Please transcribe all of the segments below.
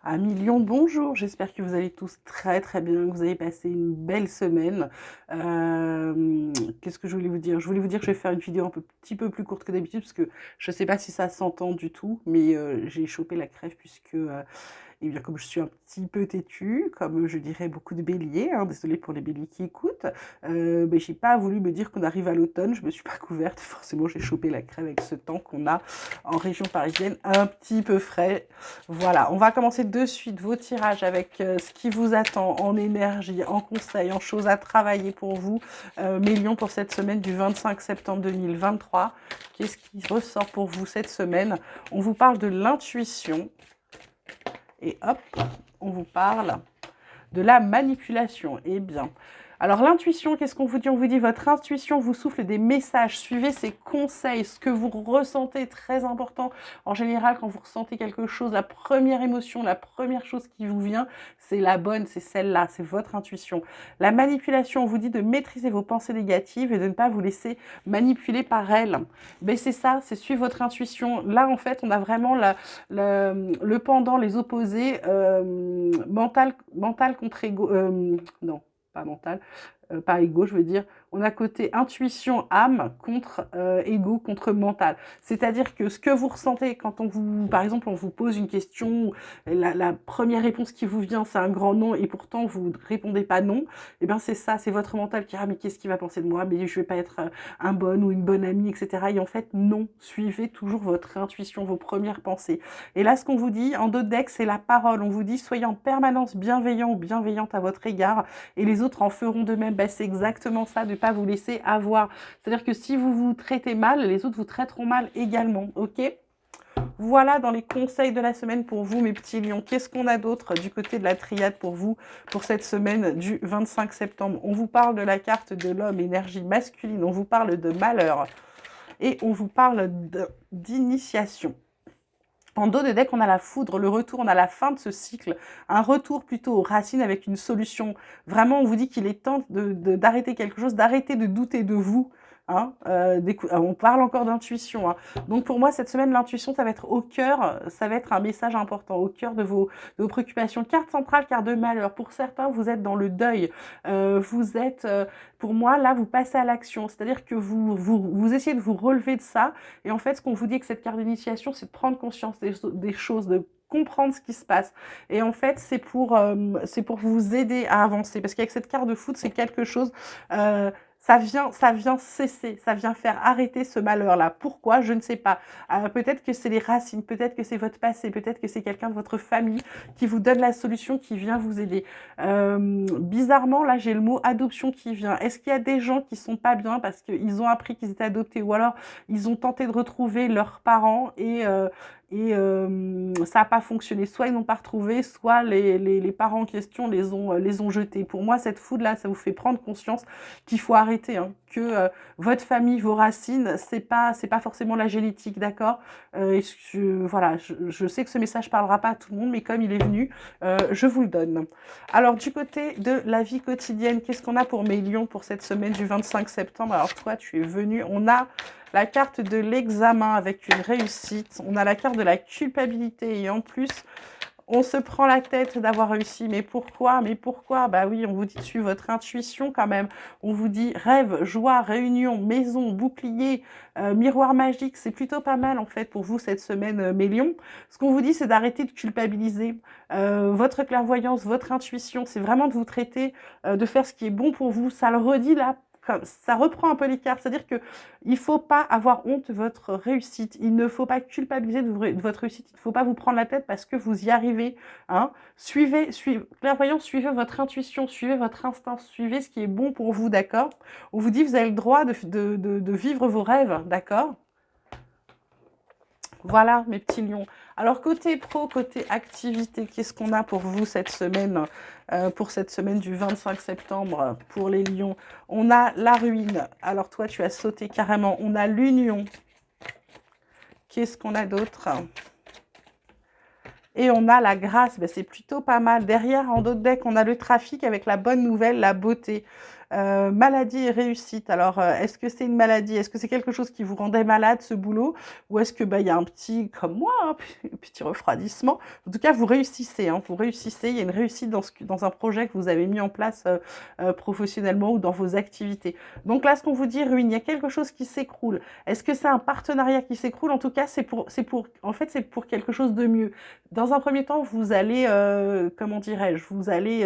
1 million, bonjour, j'espère que vous allez tous très très bien, que vous avez passé une belle semaine. Qu'est-ce que je voulais vous dire? Je voulais vous dire que je vais faire une vidéo petit peu plus courte que d'habitude parce que je ne sais pas si ça s'entend du tout, mais j'ai chopé la crève puisque eh bien, comme je suis un petit peu têtue, comme je dirais beaucoup de béliers, hein, désolée pour les béliers qui écoutent, ben, j'ai pas voulu me dire qu'on arrive à l'automne, je me suis pas couverte, forcément j'ai chopé la crève avec ce temps qu'on a en région parisienne, un petit peu frais. Voilà, on va commencer de suite vos tirages avec ce qui vous attend en énergie, en conseils, en choses à travailler pour vous, mes lions pour cette semaine du 25 septembre 2023. Qu'est-ce qui ressort pour vous cette semaine? On vous parle de l'intuition. Et hop, on vous parle de la manipulation. Eh bien, alors l'intuition, qu'est-ce qu'on vous dit? On vous dit votre intuition vous souffle des messages, suivez ses conseils, ce que vous ressentez est très important. En général, quand vous ressentez quelque chose, la première émotion, la première chose qui vous vient, c'est la bonne, c'est celle-là, c'est votre intuition. La manipulation, on vous dit de maîtriser vos pensées négatives et de ne pas vous laisser manipuler par elles. Ben c'est ça, c'est suivre votre intuition. Là, en fait, on a vraiment le pendant, les opposés, mental contre égo, non, pas mental, pas égo, je veux dire, on a côté intuition, âme, contre égo, contre mental. C'est-à-dire que ce que vous ressentez quand on vous, par exemple, on vous pose une question, la première réponse qui vous vient, c'est un grand non, et pourtant vous ne répondez pas non, et bien c'est ça, c'est votre mental qui dit, ah mais qu'est-ce qu'il va penser de moi, mais je vais pas être un bon ou une bonne amie, etc. Et en fait, non, suivez toujours votre intuition, vos premières pensées. Et là, ce qu'on vous dit, en d'autres decks, c'est la parole. On vous dit, soyez en permanence bienveillant ou bienveillante à votre égard, et les autres en feront de même. Ben, c'est exactement ça, de ne pas vous laisser avoir. C'est-à-dire que si vous vous traitez mal, les autres vous traiteront mal également, ok? Voilà dans les conseils de la semaine pour vous, mes petits lions. Qu'est-ce qu'on a d'autre du côté de la triade pour vous, pour cette semaine du 25 septembre? On vous parle de la carte de l'homme, énergie masculine, on vous parle de malheur, et on vous parle d'initiation. En dos de deck, on a la foudre, le retour, on a la fin de ce cycle, un retour plutôt aux racines avec une solution. Vraiment, on vous dit qu'il est temps d'arrêter quelque chose, d'arrêter de douter de vous. Hein, on parle encore d'intuition. Hein. Donc pour moi, cette semaine, l'intuition, ça va être au cœur, ça va être un message important, au cœur de vos préoccupations. Carte centrale, carte de malheur. Pour certains, vous êtes dans le deuil. Vous êtes, pour moi, là, vous passez à l'action. C'est-à-dire que vous essayez de vous relever de ça. Et en fait, ce qu'on vous dit avec cette carte d'initiation, c'est de prendre conscience des choses, de comprendre ce qui se passe. Et en fait, c'est pour vous aider à avancer. Parce qu'avec cette carte de foot, c'est quelque chose... ça vient cesser, ça vient faire arrêter ce malheur-là. Pourquoi? Je ne sais pas. Peut-être que c'est les racines, peut-être que c'est votre passé, peut-être que c'est quelqu'un de votre famille qui vous donne la solution, qui vient vous aider. Bizarrement, là, j'ai le mot adoption qui vient. Est-ce qu'il y a des gens qui sont pas bien parce qu'ils ont appris qu'ils étaient adoptés ou alors ils ont tenté de retrouver leurs parents et ça n'a pas fonctionné. Soit ils n'ont pas retrouvé, soit les parents en question les ont jetés. Pour moi, cette foudre-là, ça vous fait prendre conscience qu'il faut arrêter, hein, que votre famille, vos racines, c'est pas forcément la génétique, d'accord? Voilà, je sais que ce message parlera pas à tout le monde, mais comme il est venu, je vous le donne. Alors, du côté de la vie quotidienne, qu'est-ce qu'on a pour mes lions pour cette semaine du 25 septembre? Alors, toi, tu es venu, on a la carte de l'examen avec une réussite, on a la carte de la culpabilité et en plus, on se prend la tête d'avoir réussi. Mais pourquoi? Mais pourquoi? Bah oui, on vous dit de suivre votre intuition quand même. On vous dit rêve, joie, réunion, maison, bouclier, miroir magique. C'est plutôt pas mal en fait pour vous cette semaine, mes lions. Ce qu'on vous dit, c'est d'arrêter de culpabiliser. Votre clairvoyance, votre intuition, c'est vraiment de vous traiter, de faire ce qui est bon pour vous. Ça le redit là. Ça reprend un peu les cartes, c'est-à-dire que il ne faut pas avoir honte de votre réussite, il ne faut pas culpabiliser de votre réussite, il ne faut pas vous prendre la tête parce que vous y arrivez. Hein. Clairvoyance, suivez votre intuition, suivez votre instinct, suivez ce qui est bon pour vous, d'accord? On vous dit vous avez le droit de vivre vos rêves, d'accord? Voilà, mes petits lions. Alors, côté pro, côté activité, qu'est-ce qu'on a pour vous cette semaine, pour cette semaine du 25 septembre, pour les lions? On a la ruine. Alors, toi, tu as sauté carrément. On a l'union. Qu'est-ce qu'on a d'autre? Et on a la grâce, ben, c'est plutôt pas mal. Derrière, en d'autres decks, on a le trafic avec la bonne nouvelle, la beauté. Maladie et réussite. Alors, est-ce que c'est une maladie? Est-ce que c'est quelque chose qui vous rendait malade, ce boulot? Ou est-ce que, bah, il y a un petit, comme moi, hein, petit refroidissement? En tout cas, vous réussissez, hein, vous réussissez. Il y a une réussite dans un projet que vous avez mis en place professionnellement ou dans vos activités. Donc là, ce qu'on vous dit, ruine, il y a quelque chose qui s'écroule. Est-ce que c'est un partenariat qui s'écroule? En tout cas, en fait, c'est pour quelque chose de mieux. Dans un premier temps, vous allez, comment dirais-je, vous allez,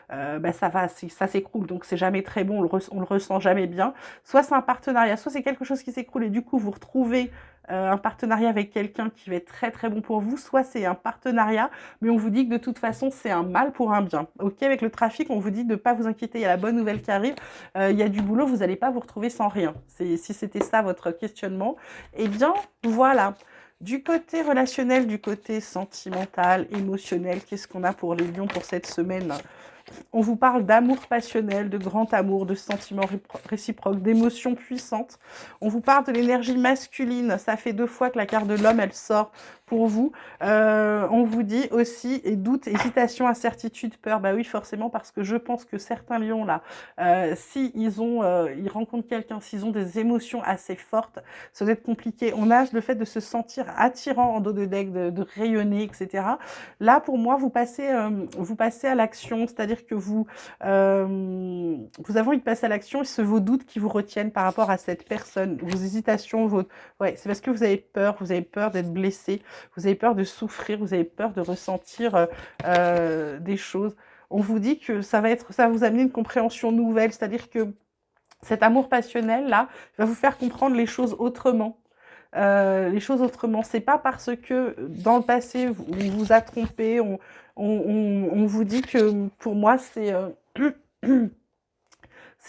bah, ça s'écroule, donc c'est jamais très bon, on le ressent jamais bien. Soit c'est un partenariat, soit c'est quelque chose qui s'écroule et du coup, vous retrouvez un partenariat avec quelqu'un qui va être très très bon pour vous, soit c'est un partenariat, mais on vous dit que de toute façon, c'est un mal pour un bien. Ok, avec le trafic, on vous dit de ne pas vous inquiéter, il y a la bonne nouvelle qui arrive, il y a du boulot, vous n'allez pas vous retrouver sans rien. Si c'était ça votre questionnement, eh bien, voilà. Du côté relationnel, du côté sentimental, émotionnel, qu'est-ce qu'on a pour les lions pour cette semaine? On vous parle d'amour passionnel, de grand amour, de sentiments réciproques, d'émotions puissantes. On vous parle de l'énergie masculine. Ça fait 2 fois que la carte de l'homme, elle sort pour vous. On vous dit aussi doute, hésitation, incertitude, peur. Bah oui, forcément, parce que je pense que certains lions, là, si ils rencontrent quelqu'un, s'ils ont des émotions assez fortes, ça doit être compliqué. On a le fait de se sentir attirant en dos de deck, de rayonner, etc. Là, pour moi, vous passez à l'action, c'est-à-dire que vous avez envie de passer à l'action et c'est vos doutes qui vous retiennent par rapport à cette personne, vos hésitations, ouais, c'est parce que vous avez peur d'être blessé, vous avez peur de souffrir, vous avez peur de ressentir des choses. On vous dit que ça va vous amener une compréhension nouvelle, c'est-à-dire que cet amour passionnel là va vous faire comprendre les choses autrement. C'est pas parce que dans le passé on vous a trompé, on vous dit que pour moi c'est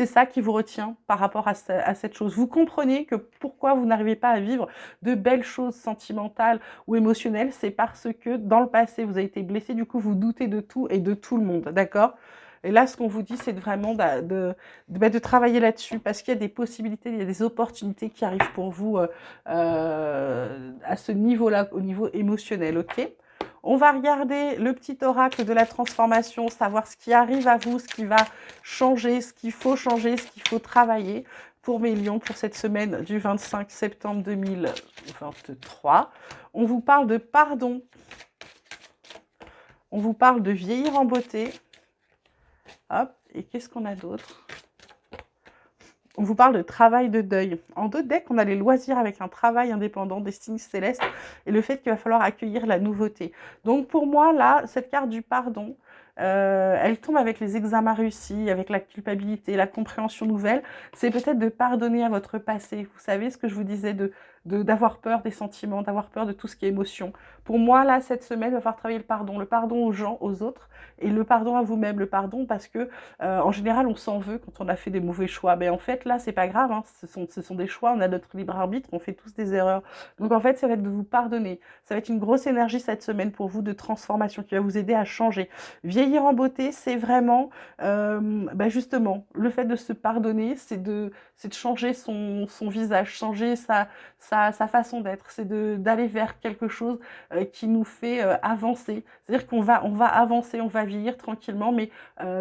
ça qui vous retient par rapport à cette chose. Vous comprenez que pourquoi vous n'arrivez pas à vivre de belles choses sentimentales ou émotionnelles, c'est parce que dans le passé vous avez été blessé, du coup vous doutez de tout et de tout le monde, d'accord? Et là, ce qu'on vous dit, c'est vraiment de travailler là-dessus parce qu'il y a des possibilités, il y a des opportunités qui arrivent pour vous à ce niveau-là, au niveau émotionnel, ok? On va regarder le petit oracle de la transformation, savoir ce qui arrive à vous, ce qui va changer, ce qu'il faut changer, ce qu'il faut travailler pour mes lions pour cette semaine du 25 septembre 2023. On vous parle de pardon, on vous parle de vieillir en beauté. Hop, et qu'est-ce qu'on a d'autre? On vous parle de travail de deuil. En 2 decks, on a les loisirs avec un travail indépendant, destinée céleste, et le fait qu'il va falloir accueillir la nouveauté. Donc pour moi, là, cette carte du pardon, elle tombe avec les examens réussis, avec la culpabilité, la compréhension nouvelle. C'est peut-être de pardonner à votre passé. Vous savez ce que je vous disais d'avoir peur des sentiments, d'avoir peur de tout ce qui est émotion. Pour moi, là, cette semaine, il va falloir travailler le pardon aux gens, aux autres, et le pardon à vous-même, le pardon parce que, en général, on s'en veut quand on a fait des mauvais choix. Mais en fait, là, c'est pas grave, hein, ce sont des choix, on a notre libre arbitre, on fait tous des erreurs. Donc en fait, ça va être de vous pardonner. Ça va être une grosse énergie cette semaine pour vous de transformation qui va vous aider à changer. Vieillir en beauté, c'est vraiment, bah justement, le fait de se pardonner, c'est de changer son visage, changer sa façon d'être, c'est d'aller vers quelque chose qui nous fait avancer. C'est-à-dire on va avancer, on va vieillir tranquillement, mais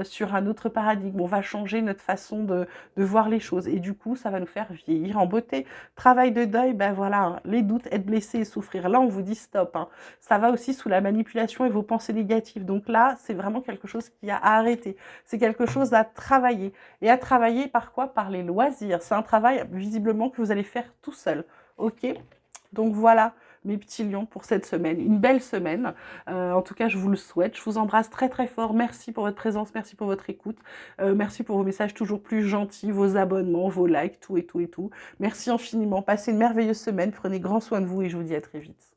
sur un autre paradigme. On va changer notre façon de voir les choses. Et du coup, ça va nous faire vieillir en beauté. Travail de deuil, ben voilà, hein, les doutes, être blessé et souffrir. Là, on vous dit stop. Hein. Ça va aussi sous la manipulation et vos pensées négatives. Donc là, c'est vraiment quelque chose qui a à arrêter. C'est quelque chose à travailler. Et à travailler par quoi? Par les loisirs. C'est un travail, visiblement, que vous allez faire tout seul. Ok? Donc voilà mes petits lions pour cette semaine. Une belle semaine. En tout cas, je vous le souhaite. Je vous embrasse très très fort. Merci pour votre présence, merci pour votre écoute. Merci pour vos messages toujours plus gentils, vos abonnements, vos likes, tout et tout et tout. Merci infiniment. Passez une merveilleuse semaine. Prenez grand soin de vous et je vous dis à très vite.